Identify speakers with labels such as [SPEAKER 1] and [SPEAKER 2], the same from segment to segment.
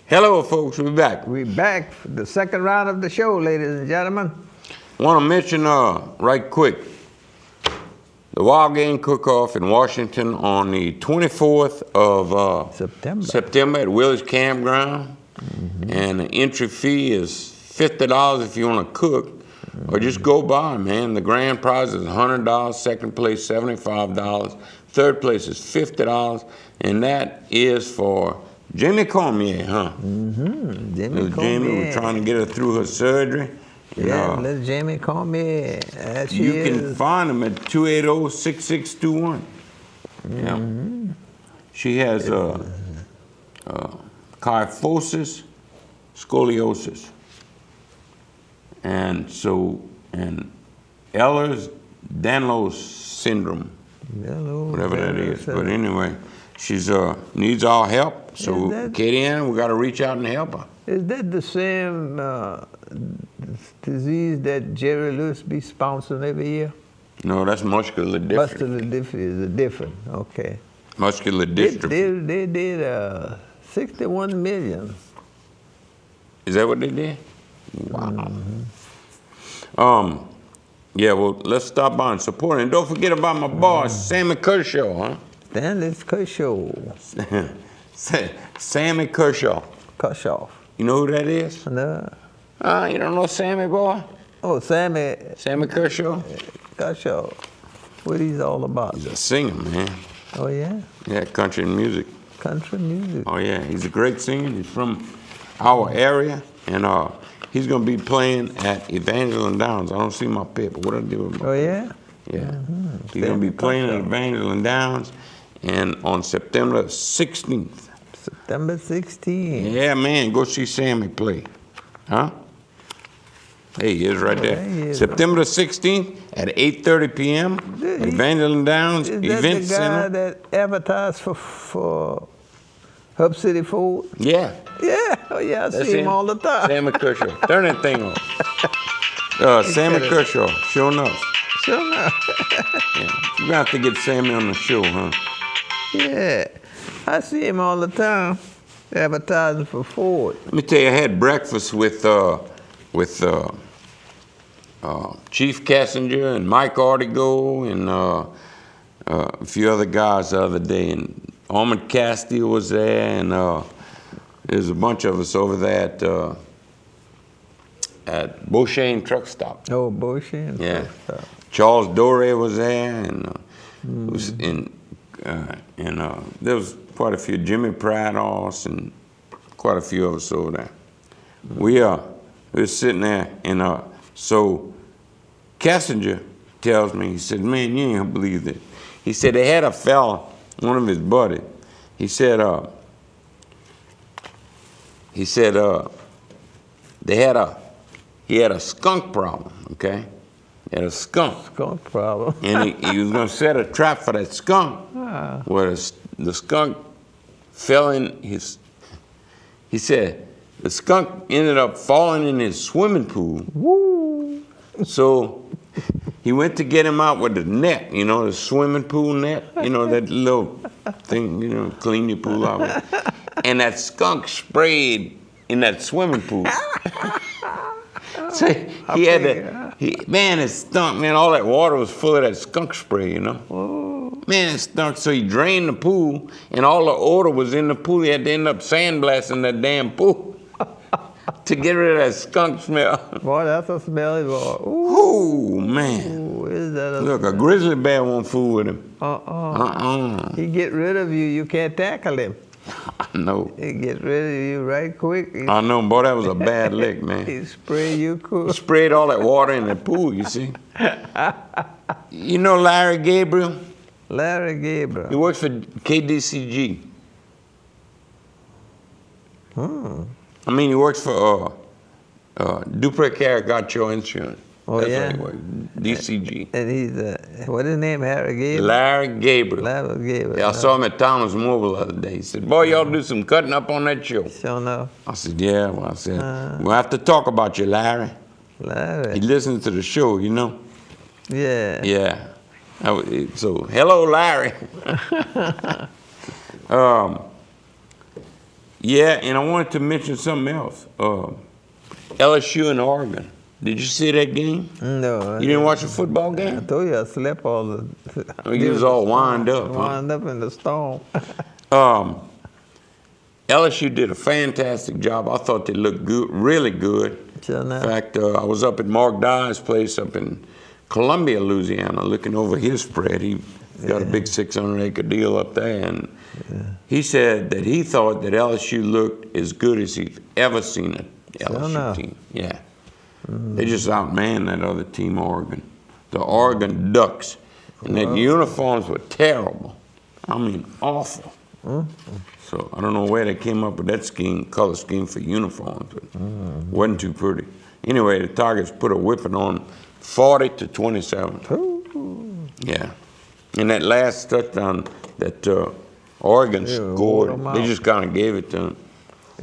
[SPEAKER 1] Hello, folks. We're back.
[SPEAKER 2] We're back for the second round of the show, ladies and gentlemen.
[SPEAKER 1] Want to mention right quick the Wild Game Cook-Off in Washington on the 24th of September at Willis Campground. And the entry fee is $50 if you want to cook, or just go by, man. The grand prize is $100, second place $75, third place is $50, and that is for Jamie Cormier, huh?
[SPEAKER 2] Jamie Cormier.
[SPEAKER 1] Jamie was trying to get her through her surgery.
[SPEAKER 2] Yeah, little Jamie Cormier.
[SPEAKER 1] You can find him at 280-6621. Yeah. She has kyphosis, scoliosis, and Ehlers-Danlos syndrome, whatever that is. But anyway, she's needs our help. So Katie Ann, we got to reach out and help her.
[SPEAKER 2] Is that the same disease that Jerry Lewis be sponsoring every year?
[SPEAKER 1] No, that's muscular dystrophy.
[SPEAKER 2] Muscular dystrophy is different. Okay.
[SPEAKER 1] Muscular dystrophy.
[SPEAKER 2] They did 61 million.
[SPEAKER 1] Is that what they did? Wow. Yeah, well, let's stop by and support it. And don't forget about my boss, Sammy Kershaw, huh?
[SPEAKER 2] Stanley Kershaw.
[SPEAKER 1] Sammy Kershaw.
[SPEAKER 2] Kershaw.
[SPEAKER 1] You know who that is?
[SPEAKER 2] No.
[SPEAKER 1] You don't know Sammy, boy?
[SPEAKER 2] Oh, Sammy.
[SPEAKER 1] Sammy Kershaw?
[SPEAKER 2] Kershaw. What he's all about?
[SPEAKER 1] He's a singer, man.
[SPEAKER 2] Oh, yeah?
[SPEAKER 1] Yeah, country music.
[SPEAKER 2] Country music.
[SPEAKER 1] Oh, yeah, he's a great singer. He's from our area, and he's going to be playing at Evangeline Downs. I don't see my paper. What I do with my
[SPEAKER 2] Oh, yeah?
[SPEAKER 1] Yeah. He's going to be playing at Evangeline Downs, and on September 16th.
[SPEAKER 2] September 16th.
[SPEAKER 1] Yeah, man, go see Sammy play. Huh? Hey, he is right there. September 16th at 8:30 p.m. Evangeline Downs Event Center. Is that
[SPEAKER 2] the guy that advertised for Hub City Food?
[SPEAKER 1] Yeah.
[SPEAKER 2] Yeah, oh yeah, I see him all the time.
[SPEAKER 1] Sammy Kershaw. Turn that thing on. Sammy Kershaw, sure enough.
[SPEAKER 2] Sure enough.
[SPEAKER 1] Yeah. You're going to have to get Sammy on the show, huh?
[SPEAKER 2] Yeah, I see him all the time, advertising for Ford.
[SPEAKER 1] Let me tell you, I had breakfast with Chief Kessinger and Mike Artigo and a few other guys the other day, and Armand Castile was there, and there's a bunch of us over there at Beauchene Truck Stop.
[SPEAKER 2] Oh, Beauchene.
[SPEAKER 1] Yeah. Truck Stop. Charles Doré was there, and there was quite a few, Jimmy Prados, and quite a few of us over there. We were sitting there, and so Kessinger tells me, he said, man, you ain't gonna believe this. He said they had a fella, one of his buddies, he had a skunk problem, okay? He had a skunk.
[SPEAKER 2] Skunk problem.
[SPEAKER 1] And he was gonna set a trap for that skunk. Where the skunk fell in his, he said, the skunk ended up falling in his swimming pool.
[SPEAKER 2] Woo!
[SPEAKER 1] So he went to get him out with the net, you know, the swimming pool net, you know, that little thing, you know, clean your pool out with. And that skunk sprayed in that swimming pool. So he had man, it stunk, man. All that water was full of that skunk spray, you know.
[SPEAKER 2] Whoa.
[SPEAKER 1] Man, it stunk. So he drained the pool, and all the odor was in the pool. He had to end up sandblasting that damn pool to get rid of that skunk smell.
[SPEAKER 2] Boy, that's a smelly boy.
[SPEAKER 1] Ooh, man.
[SPEAKER 2] Ooh, is that
[SPEAKER 1] Look, a grizzly bear won't fool with him.
[SPEAKER 2] He get rid of you can't tackle him.
[SPEAKER 1] I know.
[SPEAKER 2] He get rid of you right quick.
[SPEAKER 1] I know, boy, that was a bad lick, man.
[SPEAKER 2] He spray you cool.
[SPEAKER 1] He sprayed all that water in the pool, you see. You know Larry Gabriel?
[SPEAKER 2] Larry Gabriel.
[SPEAKER 1] He works for KDCG. I mean, he works for Dupree Caricature Insurance.
[SPEAKER 2] Oh,
[SPEAKER 1] that's
[SPEAKER 2] yeah?
[SPEAKER 1] What he works, DCG.
[SPEAKER 2] And he's, what's his name, Harry Gabriel?
[SPEAKER 1] Larry Gabriel.
[SPEAKER 2] Larry Gabriel.
[SPEAKER 1] Yeah, I saw him at Thomas Mobile the other day. He said, boy, y'all do some cutting up on that show.
[SPEAKER 2] Sure enough.
[SPEAKER 1] I said, yeah. Well, I said, we'll have to talk about you, Larry.
[SPEAKER 2] Larry.
[SPEAKER 1] He listens to the show, you know.
[SPEAKER 2] Yeah.
[SPEAKER 1] Yeah. So, hello, Larry. Yeah, and I wanted to mention something else. LSU and Oregon. Did you see that game?
[SPEAKER 2] No.
[SPEAKER 1] You didn't watch a football game?
[SPEAKER 2] I told you I slept all the...
[SPEAKER 1] You was all wind up, huh?
[SPEAKER 2] Wind up in the storm.
[SPEAKER 1] LSU did a fantastic job. I thought they looked good, really good.
[SPEAKER 2] Sure
[SPEAKER 1] In fact, I was up at Mark Dye's place up in Columbia, Louisiana, looking over his spread. He got a big 600-acre deal up there, and he said that he thought that LSU looked as good as he's ever seen an LSU team. Yeah. They just outmanned that other team, Oregon. The Oregon Ducks. And their uniforms were terrible. I mean, awful. So I don't know where they came up with that color scheme for uniforms, but wasn't too pretty. Anyway, the Tigers put a whipping on 40-27. Yeah. And that last touchdown that Oregon scored, they just kind of gave it to them.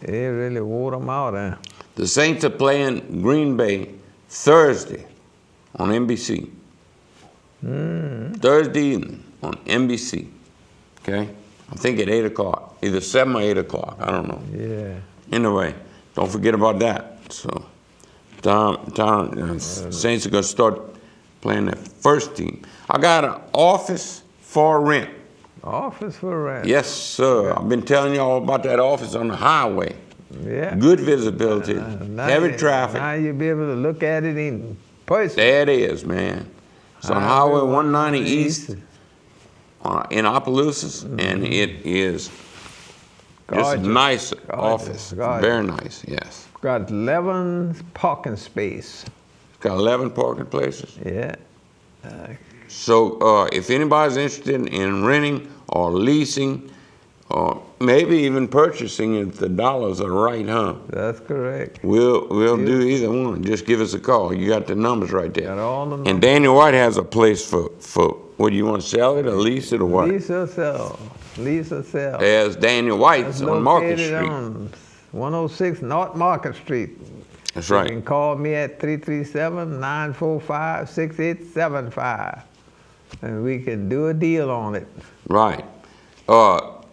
[SPEAKER 2] They really wore them out, huh?
[SPEAKER 1] The Saints are playing Green Bay Thursday on NBC. Thursday evening on NBC. Okay? I think at 8 o'clock, either 7 or 8 o'clock. I don't know.
[SPEAKER 2] Yeah.
[SPEAKER 1] Anyway, don't forget about that. So, Saints are going to start playing their first team. I got an office for rent.
[SPEAKER 2] Office for rent?
[SPEAKER 1] Yes, sir. I've been telling y'all about that office on the highway.
[SPEAKER 2] Yeah.
[SPEAKER 1] Good visibility, heavy traffic.
[SPEAKER 2] Now you'll be able to look at it in person.
[SPEAKER 1] There it is, man. It's on Highway 190 East in Opelousas, and it is just a nice office. Very nice, yes.
[SPEAKER 2] Got 11 parking space.
[SPEAKER 1] It's got 11 parking places.
[SPEAKER 2] Yeah.
[SPEAKER 1] So if anybody's interested in renting or leasing, or maybe even purchasing if the dollars are right, huh?
[SPEAKER 2] That's correct.
[SPEAKER 1] We'll do either one. Just give us a call. You got the numbers right there.
[SPEAKER 2] Got all the numbers.
[SPEAKER 1] And Daniel White has a place for what, do you want to sell it or lease it or what?
[SPEAKER 2] Lease or sell. Lease or sell.
[SPEAKER 1] There's Daniel White's on Market Street.
[SPEAKER 2] On 106 North Market Street.
[SPEAKER 1] That's right.
[SPEAKER 2] You can call me at 337-945-6875. And we can do a deal on it.
[SPEAKER 1] Right.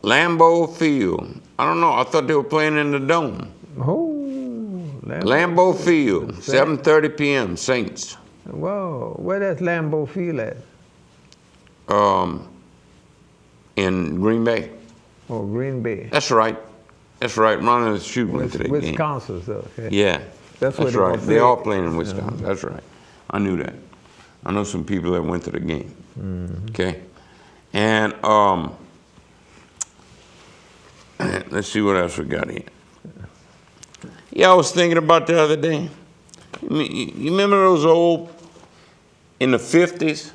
[SPEAKER 1] Lambeau Field. I don't know. I thought they were playing in the Dome.
[SPEAKER 2] Oh,
[SPEAKER 1] Lambeau Field, 7:30 p.m. Saints.
[SPEAKER 2] Whoa, where does Lambeau Field at?
[SPEAKER 1] In Green Bay.
[SPEAKER 2] Oh, Green Bay.
[SPEAKER 1] That's right. That's right. Ronald is shooting into that game.
[SPEAKER 2] Wisconsin, so. Okay.
[SPEAKER 1] Yeah.
[SPEAKER 2] That's
[SPEAKER 1] right. They're all playing in Wisconsin. That's right. I knew that. I know some people that went to the game. Okay. And let's see what else we got here. Yeah, I was thinking about the other day. You remember those old, in the 50s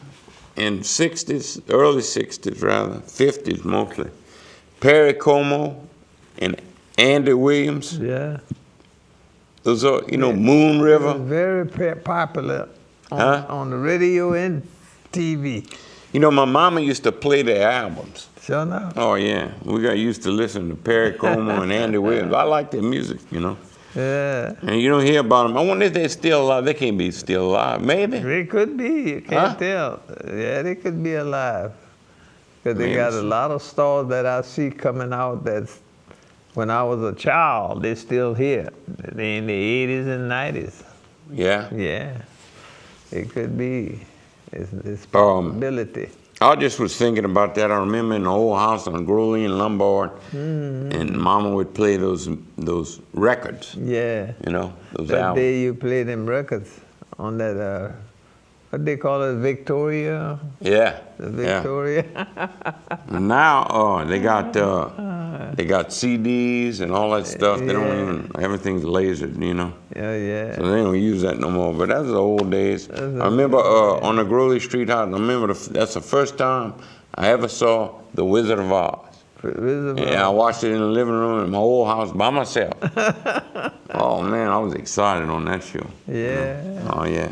[SPEAKER 1] and 60s, early 60s rather, 50s mostly, Perry Como and Andy Williams?
[SPEAKER 2] Yeah.
[SPEAKER 1] Those are, Moon River.
[SPEAKER 2] Very popular on the radio and TV.
[SPEAKER 1] My mama used to play their albums.
[SPEAKER 2] Sure enough.
[SPEAKER 1] Oh, yeah. We got used to listening to Perry Como and Andy Williams. I like their music,
[SPEAKER 2] Yeah.
[SPEAKER 1] And you don't hear about them. I wonder if they're still alive. They can't be still alive. Maybe.
[SPEAKER 2] They could be. You can't tell. Yeah, they could be alive. Because they got a lot of stars that I see coming out that's, when I was a child, they're still here. They're in the 80s and 90s.
[SPEAKER 1] Yeah?
[SPEAKER 2] Yeah. It could be. It's possibility.
[SPEAKER 1] I just was thinking about that. I remember in the old house on Growley and Lombard, and Mama would play those records.
[SPEAKER 2] Yeah.
[SPEAKER 1] Those
[SPEAKER 2] that
[SPEAKER 1] albums.
[SPEAKER 2] day you played them records on that, what they call it, Victoria?
[SPEAKER 1] Yeah.
[SPEAKER 2] The Victoria.
[SPEAKER 1] And now they got CDs and all that stuff. They don't even, everything's lasered,
[SPEAKER 2] Yeah.
[SPEAKER 1] So they don't use that no more. But that's the old days. I remember on the Growley Street house, that's the first time I ever saw The Wizard of Oz. Yeah, I watched it in the living room in my old house by myself. Oh, man, I was excited on that show.
[SPEAKER 2] Yeah.
[SPEAKER 1] Oh, yeah.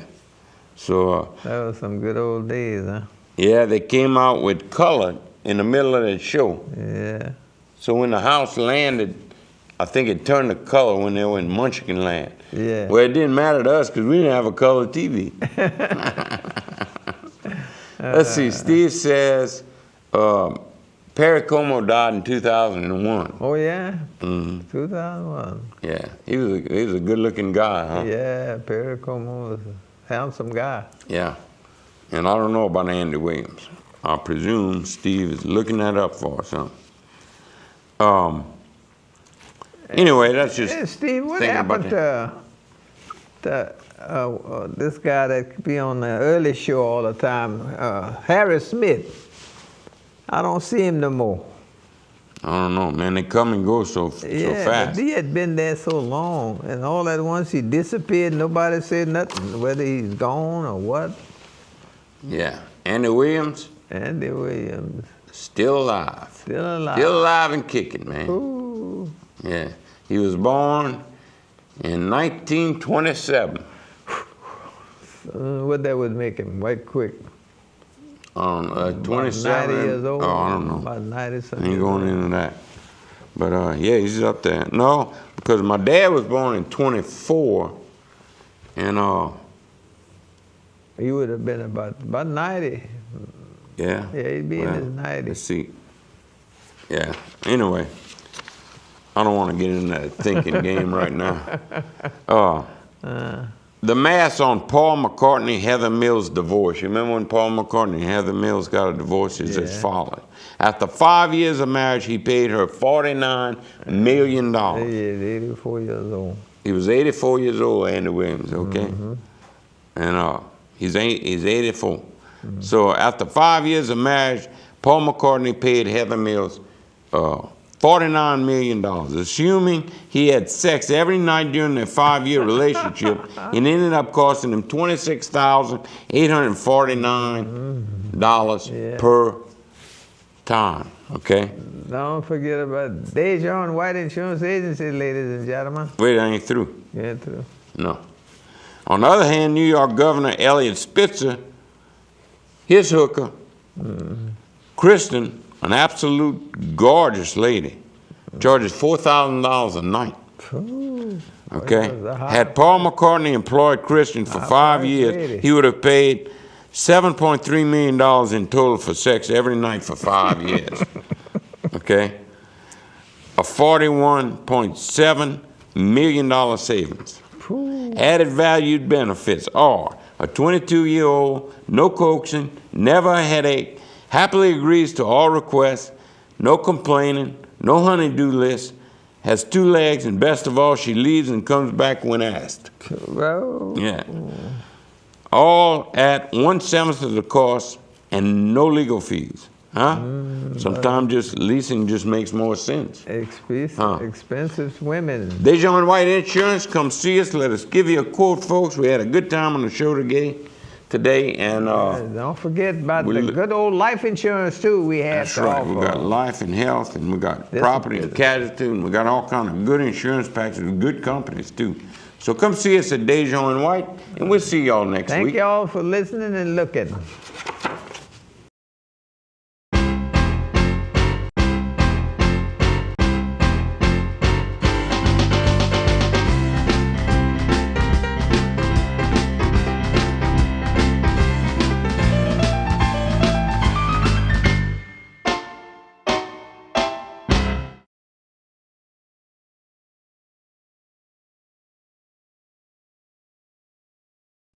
[SPEAKER 1] So
[SPEAKER 2] that was some good old days, huh?
[SPEAKER 1] Yeah, they came out with color in the middle of that show.
[SPEAKER 2] Yeah.
[SPEAKER 1] So when the house landed, I think it turned to color when they were in Munchkin Land.
[SPEAKER 2] Yeah.
[SPEAKER 1] Well, it didn't matter to us because we didn't have a color TV. Let's see. Steve says Perry Como died in 2001.
[SPEAKER 2] Oh yeah, 2001.
[SPEAKER 1] Yeah, he was a good-looking guy, huh?
[SPEAKER 2] Yeah, Perry Como was a handsome guy.
[SPEAKER 1] Yeah, and I don't know about Andy Williams. I presume Steve is looking that up for us, huh? Anyway, that's just.
[SPEAKER 2] Hey, Steve, what happened to this guy that be on the early show all the time, Harry Smith? I don't see him no more.
[SPEAKER 1] I don't know, man. They come and go so fast.
[SPEAKER 2] But he had been there so long, and all at once he disappeared. Nobody said nothing, whether he's gone or what.
[SPEAKER 1] Yeah, Andy Williams.
[SPEAKER 2] Andy Williams.
[SPEAKER 1] Still alive.
[SPEAKER 2] Still alive.
[SPEAKER 1] Still alive and kicking, man.
[SPEAKER 2] Ooh.
[SPEAKER 1] Yeah, he was born in 1927.
[SPEAKER 2] What that would make him, right quick.
[SPEAKER 1] 27.
[SPEAKER 2] 90 years old.
[SPEAKER 1] Oh, I don't know.
[SPEAKER 2] About 90 something.
[SPEAKER 1] Ain't going into that. But yeah, he's up there. No, because my dad was born in 24, and
[SPEAKER 2] he would have been about 90.
[SPEAKER 1] Yeah.
[SPEAKER 2] Yeah, he'd be in his 90s.
[SPEAKER 1] Let's see. Yeah. Anyway, I don't want to get in that thinking game right now. The mass on Paul McCartney, Heather Mills' divorce. You remember when Paul McCartney and Heather Mills got a divorce? It's as follows. After 5 years of marriage, he paid her $49 million.
[SPEAKER 2] He is 84 years old.
[SPEAKER 1] He was 84 years old, Andy Williams, okay? And he's 84. So after 5 years of marriage, Paul McCartney paid Heather Mills $49 million, assuming he had sex every night during their 5-year relationship. It ended up costing him $26,849 per time, okay?
[SPEAKER 2] Don't forget about DeJean White Insurance Agency, ladies and gentlemen.
[SPEAKER 1] Wait, I ain't through.
[SPEAKER 2] You ain't through.
[SPEAKER 1] No. On the other hand, New York Governor Eliot Spitzer, his hooker, Kristen, an absolute gorgeous lady, charges $4,000 a night. Okay? Had Paul McCartney employed Kristen for 5 years, he would have paid $7.3 million in total for sex every night for 5 years. Okay? A $41.7 million savings. Added valued benefits are a 22-year-old, no coaxing, never a headache, happily agrees to all requests, no complaining, no honey-do list, has 2 legs, and best of all, she leaves and comes back when asked. Yeah. All at 1/7 of the cost and no legal fees. Huh? Sometimes just leasing just makes more sense.
[SPEAKER 2] Expensive women.
[SPEAKER 1] DeJean White Insurance, come see us. Let us give you a quote, folks. We had a good time on the show today, and
[SPEAKER 2] don't forget about the good old life insurance too. We have.
[SPEAKER 1] That's right. We got life and health, and we got property and casualty, and we got all kind of good insurance packages with good companies too. So come see us at DeJean White, and we'll see y'all next week.
[SPEAKER 2] Thank y'all for listening and looking.